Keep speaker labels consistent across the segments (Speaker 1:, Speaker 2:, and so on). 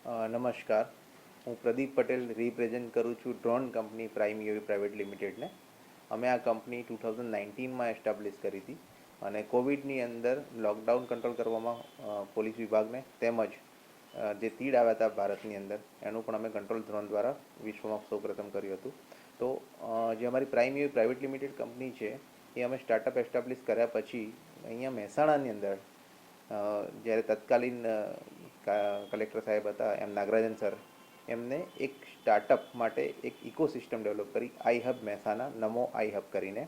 Speaker 1: નમસ્કાર, હું પ્રદીપ પટેલ રિપ્રેઝેન્ટ કરું છું drone company prime UV private લિમિટેડને. અમે આ કંપની 2019માં એસ્ટાબ્લિશ કરી હતી અને કોવિડની અંદર લોકડાઉન કંટ્રોલ કરવામાં પોલીસ વિભાગને તેમજ જે તીડ આવ્યા હતા ભારતની અંદર એનું પણ અમે કંટ્રોલ ડ્રોન દ્વારા વિશ્વમાં સૌપ્રથમ કર્યું હતું. તો જે અમારી prime UV private limited company છે એ અમે સ્ટાર્ટઅપ એસ્ટાબ્લિશ કર્યા પછી અહીંયા મહેસાણાની અંદર જ્યારે તત્કાલીન કલેક્ટર સાહેબ હતા નાગરાજન સર, એમને એક સ્ટાર્ટઅપ માટે એક ઇકોસિસ્ટમ ડેવલપ કરી આઈ હબ મહેસાણા, નમો આઈ હબ કરીને.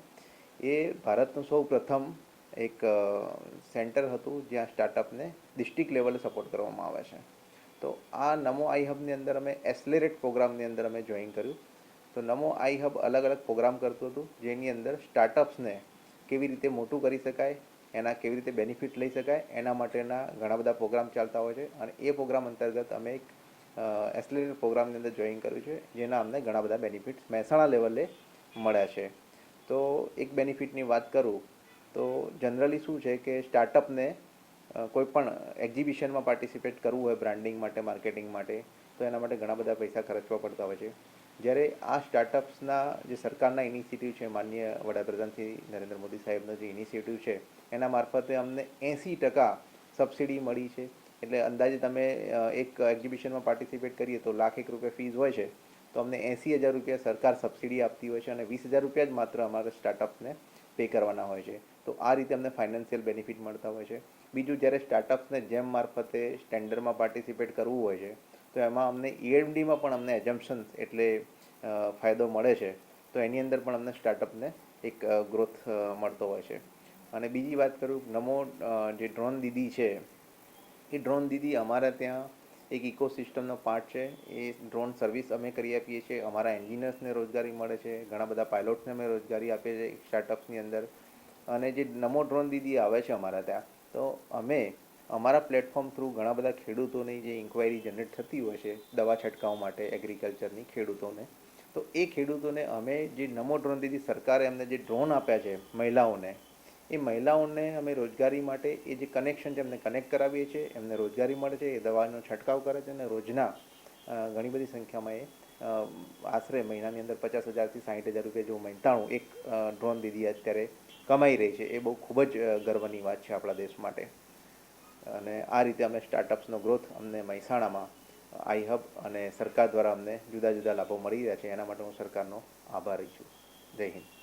Speaker 1: એ ભારતનું સૌ પ્રથમ એક સેન્ટર હતું જ્યાં સ્ટાર્ટઅપને ડિસ્ટ્રિક્ટ લેવલે સપોર્ટ કરવામાં આવે છે. તો આ નમો આઈ હબની અંદર અમે એસ્લેરેટ પ્રોગ્રામની અંદર અમે જોઈન કર્યું. તો નમો આઈ હબ અલગ અલગ પ્રોગ્રામ કરતું હતું જેની અંદર સ્ટાર્ટઅપ્સને કેવી રીતે મોટું કરી શકાય, એના કેવી રીતે બેનિફિટ લઈ શકાય, એના માટેના ઘણા બધા પ્રોગ્રામ ચાલતા હોય છે. અને એ પ્રોગ્રામ અંતર્ગત અમે એક એસ્લેરેટ પ્રોગ્રામની અંદર જોઈન કર્યું છે જેના અમને ઘણા બધા બેનિફિટ્સ મહેસાણા લેવલે મળ્યા છે. તો એક બેનિફિટની વાત કરું તો જનરલી શું છે કે સ્ટાર્ટઅપને કોઈ પણ એક્ઝિબિશનમાં પાર્ટિસિપેટ કરવું હોય બ્રાન્ડિંગ માટે, માર્કેટિંગ માટે, તો એના માટે ઘણા બધા પૈસા ખર્ચવા પડતા હોય છે. જ્યારે આ સ્ટાર્ટઅપ્સના જે સરકારના ઇનિશિયેટિવ છે, માનનીય વડાપ્રધાન શ્રી નરેન્દ્ર મોદી સાહેબનો જે ઇનિશિયેટિવ છે એના મારફતે અમને 80% સબસિડી મળી છે. એટલે અંદાજે તમે એક એક્ઝિબિશનમાં પાર્ટિસિપેટ કરીએ તો ₹1,00,000 ફીસ હોય છે, તો અમને 80,000 રૂપિયા સરકાર સબસિડી આપતી હોય છે અને 20,000 રૂપિયા જ માત્ર અમારા સ્ટાર્ટઅપને પે કરવાના હોય છે. તો આ રીતે અમને ફાઇનાન્શિયલ બેનિફિટ મળતા હોય છે. બીજું, જ્યારે સ્ટાર્ટઅપ્સને જેમ મારફતે સ્ટેન્ડરમાં પાર્ટિસિપેટ કરવું હોય છે તો એમાં અમને EMDમાં પણ અમને એજમ્પશન્સ એટલે ફાયદો મળે છે. તો એની અંદર પણ અમને સ્ટાર્ટઅપને એક ગ્રોથ મળતો હોય છે. અને બીજી વાત કરું, નમો જે ડ્રોન દીદી છે એ ડ્રોન દીદી અમારા ત્યાં એક ઇકોસિસ્ટમનો પાર્ટ છે. એ ડ્રોન સર્વિસ અમે કરી આપીએ છીએ. અમારા એન્જિનિયર્સને રોજગારી મળે છે, ઘણા બધા પાયલોટ્સને અમે રોજગારી આપીએ છીએ સ્ટાર્ટઅપ્સની અંદર. અને જે નમો ડ્રોન દીદી આવે છે અમારા ત્યાં, તો અમે અમારા પ્લેટફોર્મ થ્રુ ઘણા બધા ખેડૂતોની જે ઇન્ક્વાયરી જનરેટ થતી હોય છે દવા છંટકાવ માટે એગ્રીકલ્ચરની ખેડૂતોને, તો એ ખેડૂતોને અમે જે નમો ડ્રોન દીદી સરકારે અમને જે ડ્રોન આપ્યા છે મહિલાઓને, એ મહિલાઓને અમે રોજગારી માટે એ જે કનેક્શન છે એમને કનેક્ટ કરાવીએ છીએ, એમને રોજગારી મળે છે, એ દવાનો છંટકાવ કરે છે અને રોજના ઘણી બધી સંખ્યામાં એ આશરે મહિનાની અંદર 50,000થી 60,000 રૂપિયા જેવું મહેનતાણું એક ડ્રોન દીદી અત્યારે કમાઈ રહી છે. એ બહુ ખૂબ જ ગર્વની વાત છે આપણા દેશ માટે. અને આ રીતે અમે સ્ટાર્ટઅપ્સનો ગ્રોથ અમને મહેસાણામાં આઈ હબ અને સરકાર દ્વારા અમને જુદા જુદા લાભો મળી રહ્યા છે. એના માટે હું સરકારનો આભારી છું. જય હિન્દ.